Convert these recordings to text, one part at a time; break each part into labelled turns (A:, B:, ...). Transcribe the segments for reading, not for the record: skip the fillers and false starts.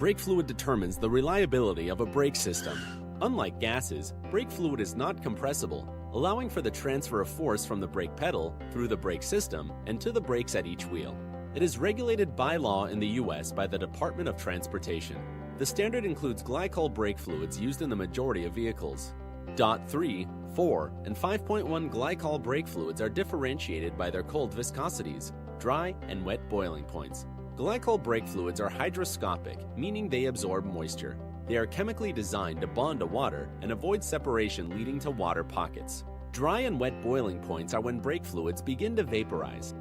A: Brake fluid determines the reliability of a brake system. Unlike gases, brake fluid is not compressible, allowing for the transfer of force from the brake pedal through the brake system and to the brakes at each wheel. It is regulated by law in the US by the Department of Transportation. The standard includes glycol brake fluids used in the majority of vehicles. .3, 4, and 5.1 glycol brake fluids are differentiated by their cold viscosities, dry and wet boiling points. Glycol brake fluids are hygroscopic, meaning they absorb moisture. They are chemically designed to bond to water and avoid separation leading to water pockets. Dry and wet boiling points are when brake fluids begin to vaporize.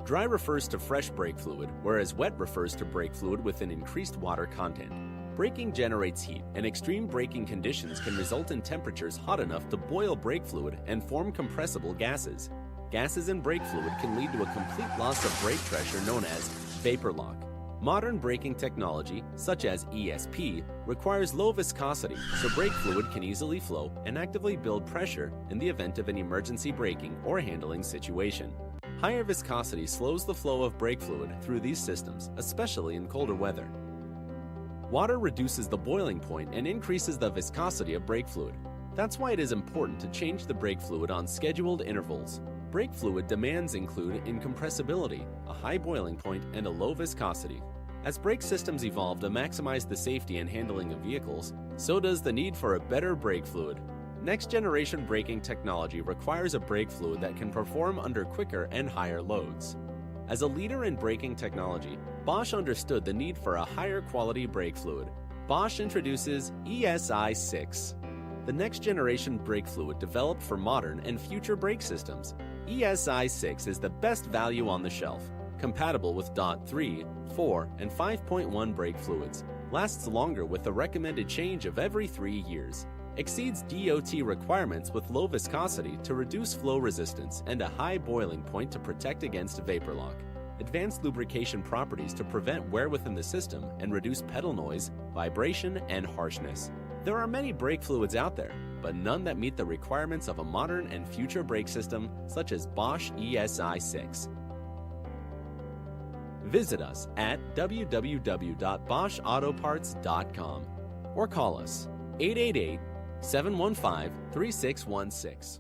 A: Dry refers to fresh brake fluid, whereas wet refers to brake fluid with an increased water content. Braking generates heat, and extreme braking conditions can result in temperatures hot enough to boil brake fluid and form compressible gases. Gases in brake fluid can lead to a complete loss of brake pressure known as vapor lock. Modern braking technology, such as ESP, requires low viscosity so brake fluid can easily flow and actively build pressure in the event of an emergency braking or handling situation. Higher viscosity slows the flow of brake fluid through these systems, especially in colder weather. Water reduces the boiling point and increases the viscosity of brake fluid. That's why it is important to change the brake fluid on scheduled intervals. Brake fluid demands include incompressibility, a high boiling point, and a low viscosity. As brake systems evolve to maximize the safety and handling of vehicles, so does the need for a better brake fluid. Next-generation braking technology requires a brake fluid that can perform under quicker and higher loads. As a leader in braking technology, Bosch understood the need for a higher quality brake fluid. Bosch introduces ESI 6, the next-generation brake fluid developed for modern and future brake systems. ESI 6 is the best value on the shelf, compatible with .3, 4, and 5.1 brake fluids, lasts longer with a recommended change of every 3 years, exceeds DOT requirements with low viscosity to reduce flow resistance and a high boiling point to protect against vapor lock, advanced lubrication properties to prevent wear within the system and reduce pedal noise, vibration, and harshness. There are many brake fluids out there, but none that meet the requirements of a modern and future brake system such as Bosch ESI 6. Visit us at www.boschautoparts.com or call us 888-715-3616.